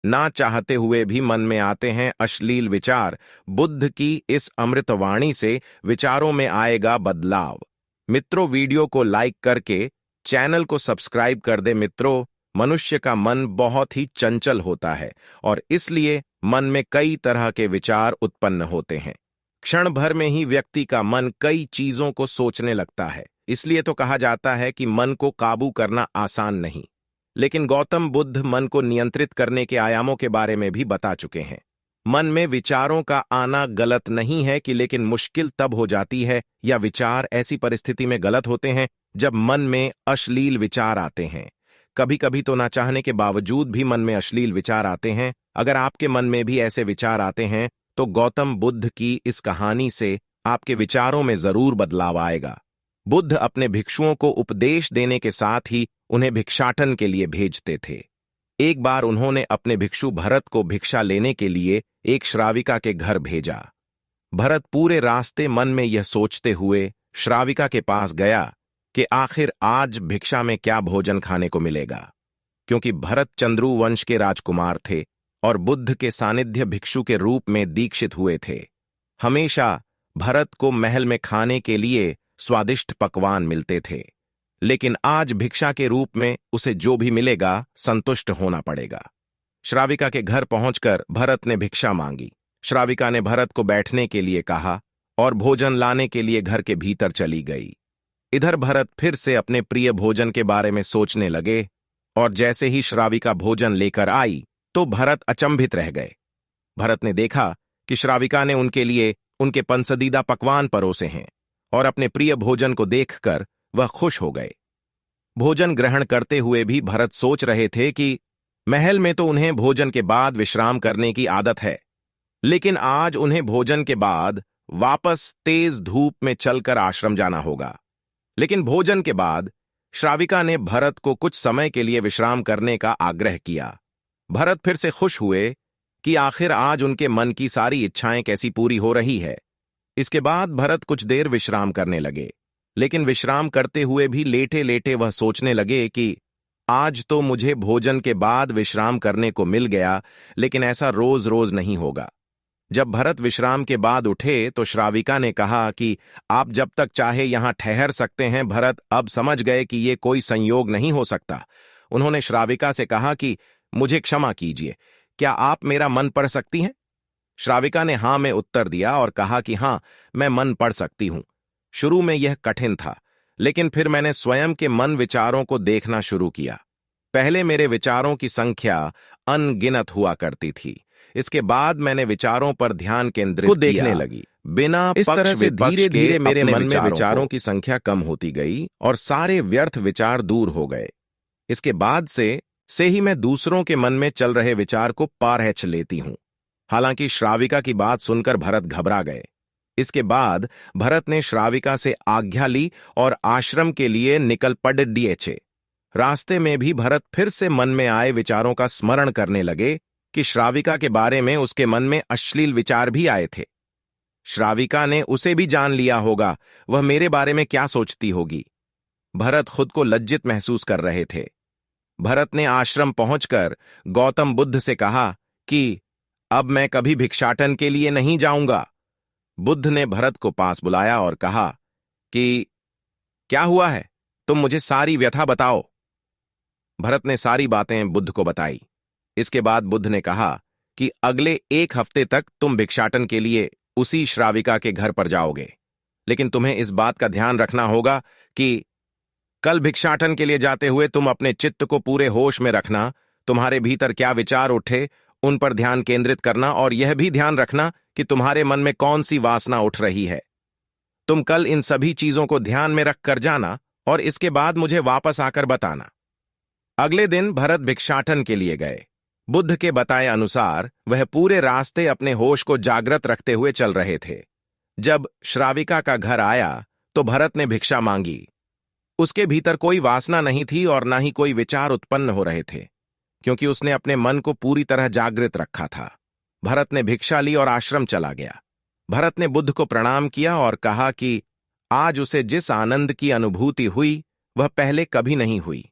ना चाहते हुए भी मन में आते हैं अश्लील विचार। बुद्ध की इस अमृतवाणी से विचारों में आएगा बदलाव। मित्रों, वीडियो को लाइक करके चैनल को सब्सक्राइब कर दे। मित्रों, मनुष्य का मन बहुत ही चंचल होता है और इसलिए मन में कई तरह के विचार उत्पन्न होते हैं। क्षण भर में ही व्यक्ति का मन कई चीजों को सोचने लगता है। इसलिए तो कहा जाता है कि मन को काबू करना आसान नहीं। लेकिन गौतम बुद्ध मन को नियंत्रित करने के आयामों के बारे में भी बता चुके हैं। मन में विचारों का आना गलत नहीं है कि लेकिन मुश्किल तब हो जाती है या विचार ऐसी परिस्थिति में गलत होते हैं जब मन में अश्लील विचार आते हैं। कभी कभी तो ना चाहने के बावजूद भी मन में अश्लील विचार आते हैं। अगर आपके मन में भी ऐसे विचार आते हैं तो गौतम बुद्ध की इस कहानी से आपके विचारों में जरूर बदलाव आएगा। बुद्ध अपने भिक्षुओं को उपदेश देने के साथ ही उन्हें भिक्षाटन के लिए भेजते थे। एक बार उन्होंने अपने भिक्षु भरत को भिक्षा लेने के लिए एक श्राविका के घर भेजा। भरत पूरे रास्ते मन में यह सोचते हुए श्राविका के पास गया कि आखिर आज भिक्षा में क्या भोजन खाने को मिलेगा, क्योंकि भरत चंद्रू वंश के राजकुमार थे और बुद्ध के सानिध्य भिक्षु के रूप में दीक्षित हुए थे। हमेशा भरत को महल में खाने के लिए स्वादिष्ट पकवान मिलते थे, लेकिन आज भिक्षा के रूप में उसे जो भी मिलेगा संतुष्ट होना पड़ेगा। श्राविका के घर पहुंचकर भरत ने भिक्षा मांगी। श्राविका ने भरत को बैठने के लिए कहा और भोजन लाने के लिए घर के भीतर चली गई। इधर भरत फिर से अपने प्रिय भोजन के बारे में सोचने लगे और जैसे ही श्राविका भोजन लेकर आई तो भरत अचंभित रह गए। भरत ने देखा कि श्राविका ने उनके लिए उनके पसंदीदा पकवान परोसे हैं और अपने प्रिय भोजन को देखकर वह खुश हो गए। भोजन ग्रहण करते हुए भी भरत सोच रहे थे कि महल में तो उन्हें भोजन के बाद विश्राम करने की आदत है, लेकिन आज उन्हें भोजन के बाद वापस तेज धूप में चलकर आश्रम जाना होगा। लेकिन भोजन के बाद श्राविका ने भरत को कुछ समय के लिए विश्राम करने का आग्रह किया। भरत फिर से खुश हुए कि आखिर आज उनके मन की सारी इच्छाएं कैसी पूरी हो रही है। इसके बाद भरत कुछ देर विश्राम करने लगे, लेकिन विश्राम करते हुए भी लेटे लेटे वह सोचने लगे कि आज तो मुझे भोजन के बाद विश्राम करने को मिल गया, लेकिन ऐसा रोज रोज नहीं होगा। जब भरत विश्राम के बाद उठे तो श्राविका ने कहा कि आप जब तक चाहे यहां ठहर सकते हैं। भरत अब समझ गए कि ये कोई संयोग नहीं हो सकता। उन्होंने श्राविका से कहा कि मुझे क्षमा कीजिए, क्या आप मेरा मन पढ़ सकती हैं? श्राविका ने हां में उत्तर दिया और कहा कि हां, मैं मन पढ़ सकती हूं। शुरू में यह कठिन था, लेकिन फिर मैंने स्वयं के मन विचारों को देखना शुरू किया। पहले मेरे विचारों की संख्या अनगिनत हुआ करती थी। इसके बाद मैंने विचारों पर ध्यान केंद्रित देखने लगी। बिना इस तरह से धीरे धीरे मेरे मन में विचारों की संख्या कम होती गई और सारे व्यर्थ विचार दूर हो गए। इसके बाद से ही मैं दूसरों के मन में चल रहे विचार को पारख लेती हूं। हालांकि श्राविका की बात सुनकर भरत घबरा गए। इसके बाद भरत ने श्राविका से आज्ञा ली और आश्रम के लिए निकल पड़े। रास्ते में भी भरत फिर से मन में आए विचारों का स्मरण करने लगे कि श्राविका के बारे में उसके मन में अश्लील विचार भी आए थे। श्राविका ने उसे भी जान लिया होगा, वह मेरे बारे में क्या सोचती होगी। भरत खुद को लज्जित महसूस कर रहे थे। भरत ने आश्रम पहुंचकर गौतम बुद्ध से कहा कि अब मैं कभी भिक्षाटन के लिए नहीं जाऊंगा। बुद्ध ने भरत को पास बुलाया और कहा कि क्या हुआ है, तुम मुझे सारी व्यथा बताओ। भरत ने सारी बातें बुद्ध को बताई। इसके बाद बुद्ध ने कहा कि अगले 1 हफ्ते तक तुम भिक्षाटन के लिए उसी श्राविका के घर पर जाओगे, लेकिन तुम्हें इस बात का ध्यान रखना होगा कि कल भिक्षाटन के लिए जाते हुए तुम अपने चित्त को पूरे होश में रखना। तुम्हारे भीतर क्या विचार उठे उन पर ध्यान केंद्रित करना और यह भी ध्यान रखना कि तुम्हारे मन में कौन सी वासना उठ रही है। तुम कल इन सभी चीजों को ध्यान में रख कर जाना और इसके बाद मुझे वापस आकर बताना। अगले दिन भरत भिक्षाटन के लिए गए। बुद्ध के बताए अनुसार वह पूरे रास्ते अपने होश को जागृत रखते हुए चल रहे थे। जब श्राविका का घर आया तो भरत ने भिक्षा मांगी। उसके भीतर कोई वासना नहीं थी और ना ही कोई विचार उत्पन्न हो रहे थे, क्योंकि उसने अपने मन को पूरी तरह जागृत रखा था। भरत ने भिक्षा ली और आश्रम चला गया। भरत ने बुद्ध को प्रणाम किया और कहा कि आज उसे जिस आनंद की अनुभूति हुई वह पहले कभी नहीं हुई।